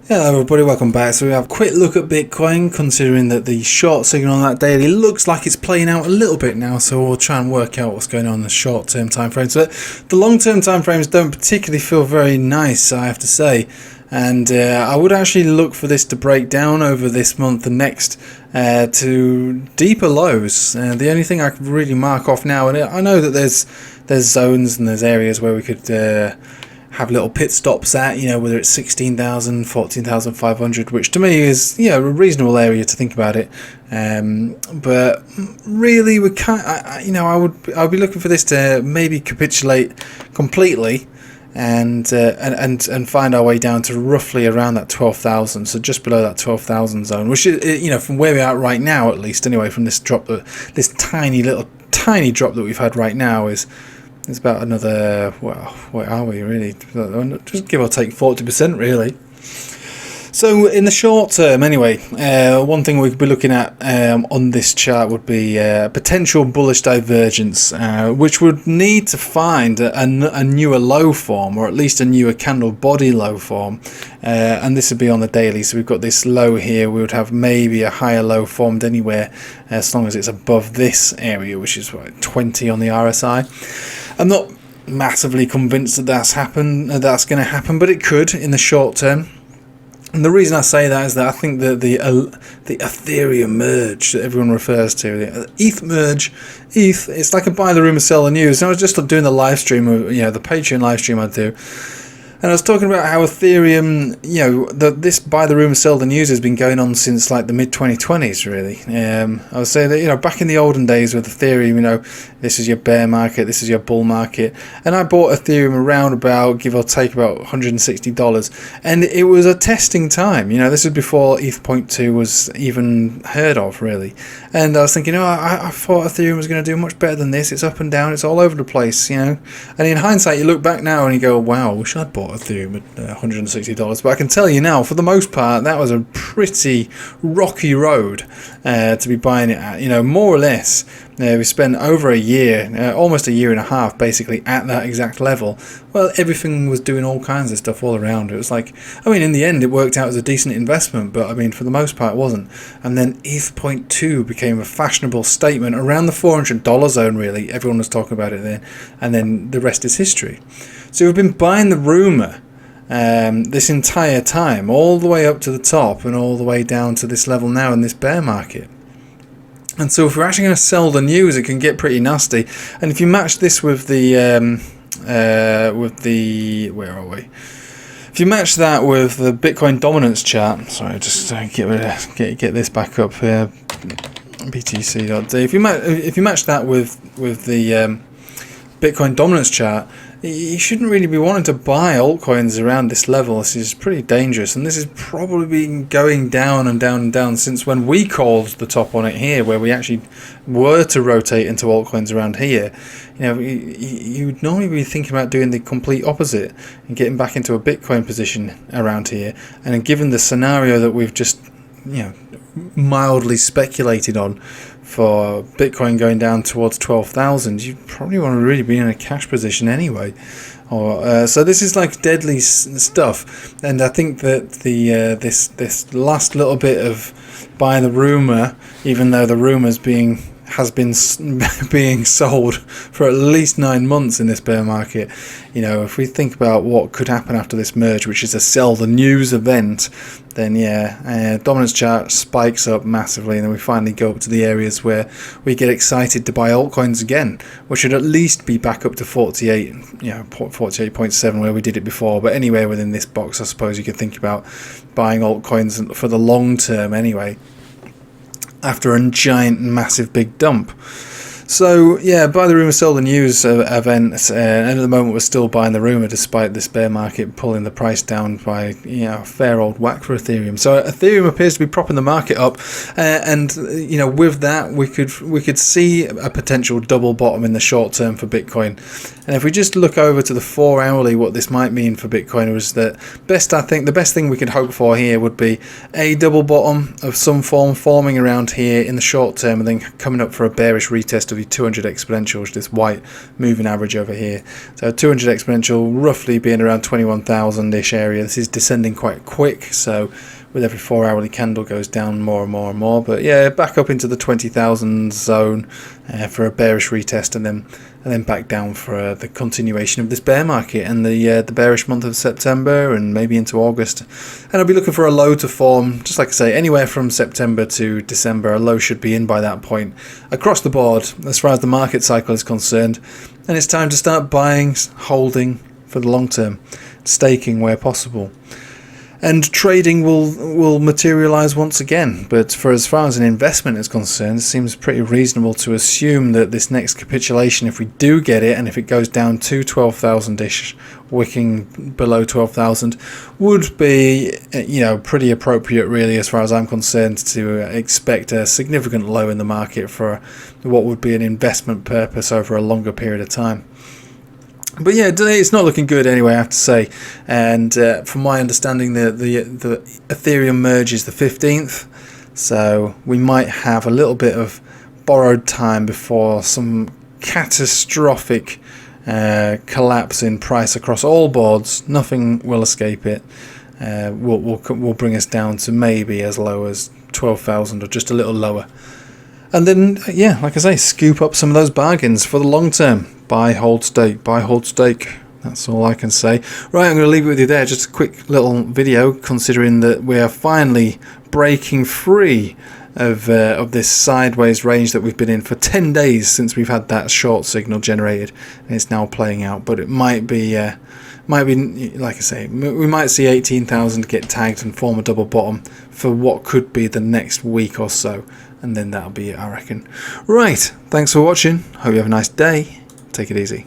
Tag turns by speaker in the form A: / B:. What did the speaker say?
A: Hello everybody, welcome back. So we have a quick look at Bitcoin, considering that the short signal on that daily looks like it's playing out a little bit now, so we'll try and work out what's going on in the short term time frames. But the long term time frames don't particularly feel very nice, I have to say, and I would actually look for this to break down over this month and next to deeper lows. The only thing I could really mark off now, and I know that there's zones and there's areas where we could have little pit stops at, whether it's 16,000, 14,500, which to me is, a reasonable area to think about it. But really, we can't. I'd be looking for this to maybe capitulate completely, and find our way down to roughly around that 12,000. So just below that 12,000 zone, which is, from where we are right now, at least anyway, from this drop, this tiny drop that we've had right now is. It's about another, well, what are we really? Just give or take 40% really. So in the short term anyway, one thing we could be looking at on this chart would be potential bullish divergence, which would need to find a newer low form, or at least a newer candle body low form, and this would be on the daily. So we've got this low here, we would have maybe a higher low formed anywhere as long as it's above this area, which is what, 20 on the RSI. I'm not massively convinced that that's going to happen, but it could in the short term. And the reason I say that is that I think that the Ethereum merge that everyone refers to, the ETH merge, it's like a buy the rumor, sell the news. And I was just doing the live stream, the Patreon live stream I do. And I was talking about how Ethereum, this buy the rumor, sell the news has been going on since like the mid-2020s, really. I would say that, back in the olden days with Ethereum, this is your bear market, this is your bull market. And I bought Ethereum around about, give or take, about $160. And it was a testing time. This was before ETH.2 was even heard of, really. And I was thinking, I thought Ethereum was going to do much better than this. It's up and down, it's all over the place, And in hindsight, you look back now and you go, wow, I wish I'd bought Ethereum at $160, but I can tell you now, for the most part, that was a pretty rocky road to be buying it at. More or less, we spent over a year, almost a year and a half, basically at that exact level. Well, everything was doing all kinds of stuff all around. It was like, in the end, it worked out as a decent investment, but for the most part, it wasn't. And then ETH.2 became a fashionable statement around the $400 zone. Really, everyone was talking about it then, and then the rest is history. So we've been buying the rumour this entire time, all the way up to the top and all the way down to this level now in this bear market. And so if we're actually going to sell the news, it can get pretty nasty. And if you match this with the where are we? If you match that with the Bitcoin dominance chart, sorry, just get this back up here, BTC.D. If you match that with the Bitcoin dominance chart, you shouldn't really be wanting to buy altcoins around this level. This is pretty dangerous, and this has probably been going down and down and down since when we called the top on it here, where we actually were to rotate into altcoins around here. You would normally be thinking about doing the complete opposite and getting back into a Bitcoin position around here. And then given the scenario that we've just mildly speculated on, for Bitcoin going down towards 12,000, you probably want to really be in a cash position anyway. So this is like deadly stuff, and I think that the this last little bit of buy the rumor, even though the rumor's has been being sold for at least 9 months in this bear market. If we think about what could happen after this merge, which is a sell the news event, then dominance chart spikes up massively, and then we finally go up to the areas where we get excited to buy altcoins again, which should at least be back up to 48, 48.7 where we did it before. But anywhere within this box, I suppose you could think about buying altcoins for the long term anyway, after a giant massive big dump. So buy the rumor, sell the news event, and at the moment we're still buying the rumor despite this bear market pulling the price down by a fair old whack for Ethereum. So Ethereum appears to be propping the market up, and with that we could see a potential double bottom in the short term for Bitcoin. And if we just look over to the 4 hourly, what this might mean for Bitcoin was that the best thing we could hope for here would be a double bottom of some form forming around here in the short term, and then coming up for a bearish retest of your 200 exponential, this white moving average over here. So 200 exponential roughly being around 21,000-ish area. This is descending quite quick, so with every 4 hourly candle goes down more and more and more. But yeah, back up into the 20,000 zone for a bearish retest, and then back down for the continuation of this bear market and the bearish month of September and maybe into August. And I'll be looking for a low to form, just like I say, anywhere from September to December. A low should be in by that point across the board as far as the market cycle is concerned. And it's time to start buying, holding for the long term, staking where possible. And trading will materialize once again, but for as far as an investment is concerned, it seems pretty reasonable to assume that this next capitulation, if we do get it, and if it goes down to 12,000-ish, wicking below 12,000, would be, pretty appropriate really, as far as I'm concerned, to expect a significant low in the market for what would be an investment purpose over a longer period of time. But yeah, today it's not looking good anyway, I have to say. And from my understanding, the Ethereum merge is the 15th, so we might have a little bit of borrowed time before some catastrophic collapse in price across all boards. Nothing will escape it. Will bring us down to maybe as low as 12,000 or just a little lower. And then, yeah, like I say, scoop up some of those bargains for the long term. Buy, hold, stake. Buy, hold, stake. That's all I can say. Right, I'm going to leave it with you there. Just a quick little video, considering that we are finally breaking free of this sideways range that we've been in for 10 days since we've had that short signal generated, and it's now playing out. But it might be, like I say, we might see 18,000 get tagged and form a double bottom for what could be the next week or so, and then that'll be it, I reckon. Right, thanks for watching. Hope you have a nice day. Take it easy.